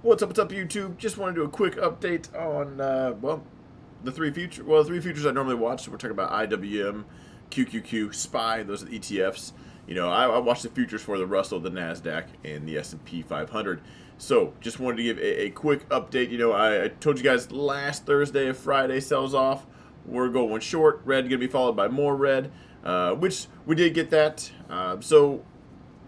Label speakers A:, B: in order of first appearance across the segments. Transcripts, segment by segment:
A: What's up, YouTube? Just want to do a quick update on, the three futures I normally watch. So we're talking about IWM, QQQ, SPY. Those are the ETFs. I watch the futures for the Russell, the Nasdaq, and the S&P 500. So just wanted to give a quick update. I told you guys last Thursday, if Friday sells off, we're going short. Red going to be followed by more red, which we did get that. So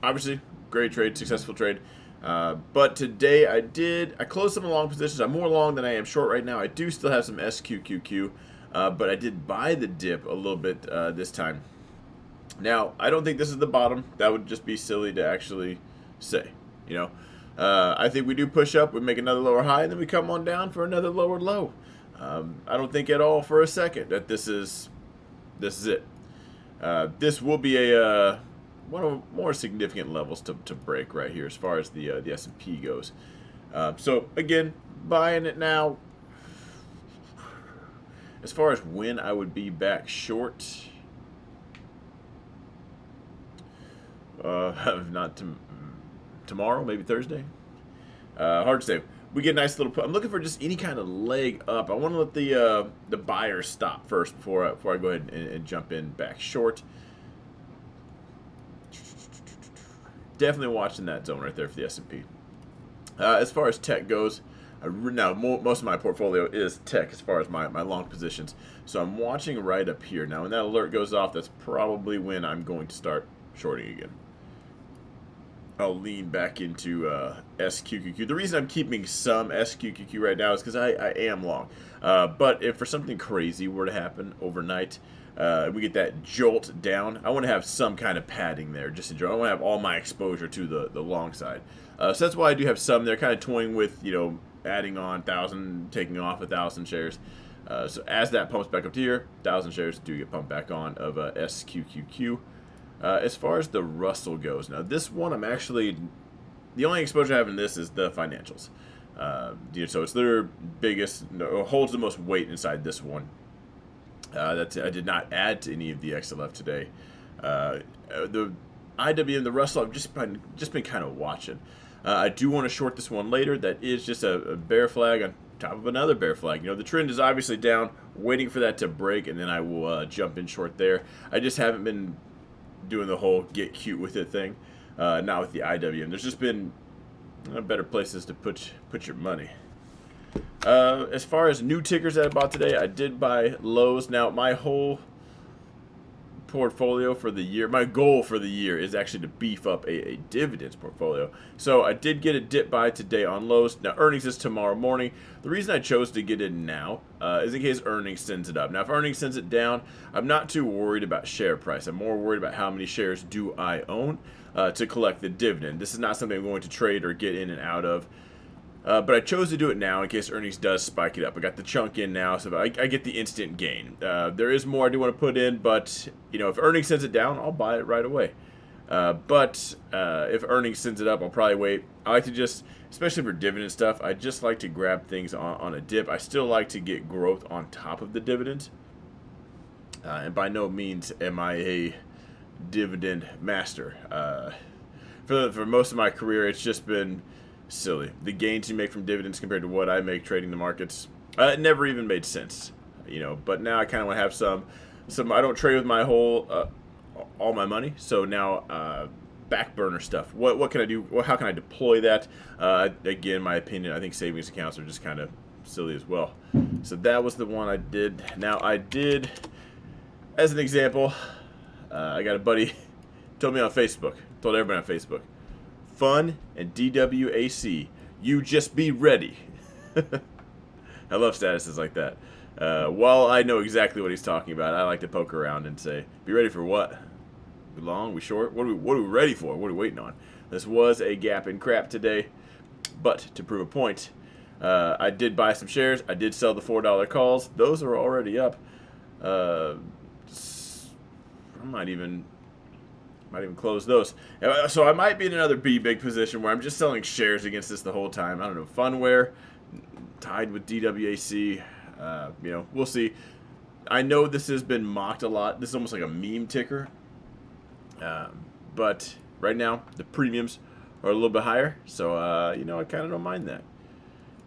A: obviously, great trade, successful trade. But today I closed some long positions. I'm more long than I am short right now. I do still have some SQQQ, but I did buy the dip a little bit this time. Now, I don't think this is the bottom. That would just be silly to actually say, I think we do push up, we make another lower high, and then we come on down for another lower low. I don't think at all for a second that this is it. This will be a one of the more significant levels to break right here as far as the S&P goes. So again, buying it now. As far as when I would be back short, not tomorrow, maybe Thursday. Hard to say. We get a nice little. I'm looking for just any kind of leg up. I want to let the buyers stop first before I go ahead and jump in back short. Definitely watching that zone right there for the S&P. As far as tech goes, now most of my portfolio is tech as far as my long positions. So I'm watching right up here. Now when that alert goes off, that's probably when I'm going to start shorting again. I'll lean back into SQQQ. The reason I'm keeping some SQQQ right now is because I am long. But if for something crazy were to happen overnight, we get that jolt down, I want to have some kind of padding there. Just enjoy. I want to have all my exposure to the long side. So that's why I do have some there, kind of toying with, adding on 1,000, taking off 1,000 shares. So as that pumps back up to here, 1,000 shares do get pumped back on of SQQQ. As far as the Russell goes, now this one I'm actually, the only exposure I have in this is the financials. So it's their biggest, holds the most weight inside this one. That's it. I did not add to any of the XLF today. The IWM, the Russell, I've just been kind of watching. I do want to short this one later. That is just a bear flag on top of another bear flag. The trend is obviously down, waiting for that to break, and then I will jump in short there. I just haven't been doing the whole get cute with it thing. Not with the IWM. There's just been better places to put your money. As far as new tickers that I bought today, I did buy Lowe's. Now, my whole portfolio for the year, my goal for the year is actually to beef up a dividends portfolio. So I did get a dip buy today on Lowe's. Now, earnings is tomorrow morning. The reason I chose to get in now is in case earnings sends it up. Now, if earnings sends it down, I'm not too worried about share price. I'm more worried about how many shares do I own to collect the dividend. This is not something I'm going to trade or get in and out of. But I chose to do it now in case earnings does spike it up. I got the chunk in now, so I get the instant gain. There is more I do want to put in, but if earnings sends it down, I'll buy it right away. But if earnings sends it up, I'll probably wait. I like to just, especially for dividend stuff, I just like to grab things on a dip. I still like to get growth on top of the dividends. And by no means am I a dividend master. For most of my career, it's just been silly. The gains you make from dividends compared to what I make trading the markets, it never even made sense, But now I kind of want to have some. I don't trade with my whole, all my money. So now, back burner stuff. What can I do? How can I deploy that? Again, my opinion, I think savings accounts are just kind of silly as well. So that was the one I did. Now I did, as an example, I got a buddy told me on Facebook, told everybody on Facebook. Fun and DWAC. You just be ready. I love statuses like that. While I know exactly what he's talking about, I like to poke around and say, be ready for what? We long? We short? What are we ready for? What are we waiting on? This was a gap in crap today, but to prove a point, I did buy some shares. I did sell the $4 calls. Those are already up. I might even close those. So I might be in another big position where I'm just selling shares against this the whole time. I don't know. Funware tied with DWAC. We'll see. I know this has been mocked a lot. This is almost like a meme ticker. But right now, the premiums are a little bit higher. So, I kind of don't mind that.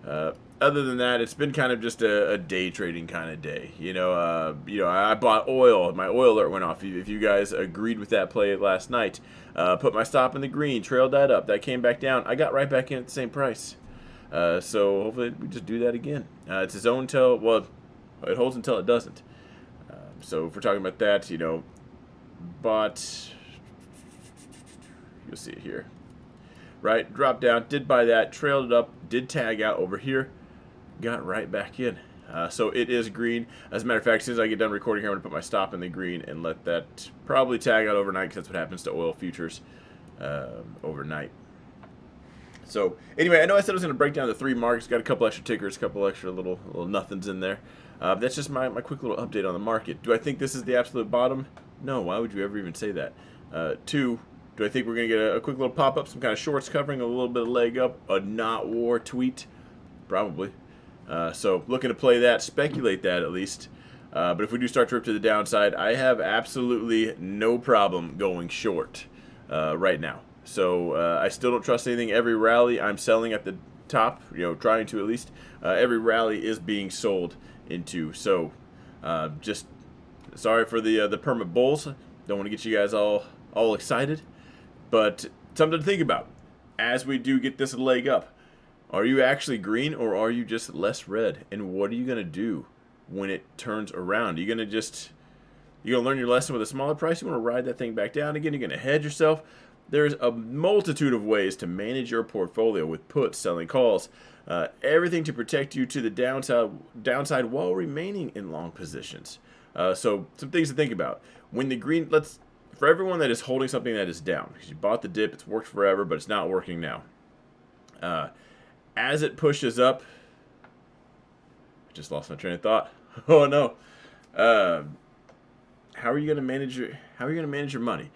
A: Other than that, it's been kind of just a day trading kind of day. I bought oil. My oil alert went off. If you guys agreed with that play last night, put my stop in the green, trailed that up. That came back down. I got right back in at the same price. So hopefully we just do that again. It's its own until, well, it holds until it doesn't. So if we're talking about that, but you'll see it here. Right, dropped down, did buy that, trailed it up, did tag out over here, got right back in. So it is green. As a matter of fact, as soon as I get done recording here, I'm going to put my stop in the green and let that probably tag out overnight, because that's what happens to oil futures overnight. So anyway, I know I said I was going to break down the 3 markets. Got a couple extra tickers, a couple extra little nothings in there. That's just my quick little update on the market. Do I think this is the absolute bottom? No, why would you ever even say that? 2, do I think we're going to get a quick little pop-up, some kind of shorts covering, a little bit of leg up, a not war tweet? Probably. So looking to play that, speculate that at least. But if we do start to rip to the downside, I have absolutely no problem going short right now. So I still don't trust anything. Every rally I'm selling at the top, trying to at least. Every rally is being sold into. So just sorry for the perma bulls. Don't want to get you guys all excited. But something to think about as we do get this leg up. Are you actually green, or are you just less red? And what are you going to do when it turns around? Are you going to learn your lesson with a smaller price? You want to ride that thing back down again? You're going to hedge yourself? There's a multitude of ways to manage your portfolio with puts, selling calls, everything to protect you to the downside while remaining in long positions. So some things to think about. When the green, for everyone that is holding something that is down, because you bought the dip, it's worked forever, but it's not working now. As it pushes up, I just lost my train of thought. Oh no. How are you going to manage your money?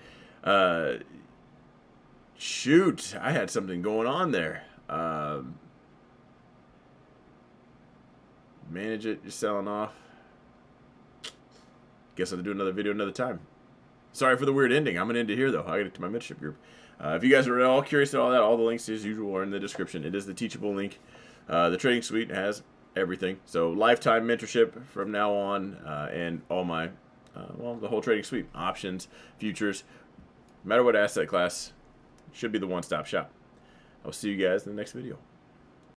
A: Shoot, I had something going on there. Manage it, you're selling off. Guess I'll do another video another time. Sorry for the weird ending. I'm going to end it here, though. I get it to my mentorship group. If you guys are all curious about all that, all the links, as usual, are in the description. It is the Teachable link. The trading suite has everything. So lifetime mentorship from now on, and all my, the whole trading suite. Options, futures, no matter what asset class, should be the one-stop shop. I'll see you guys in the next video.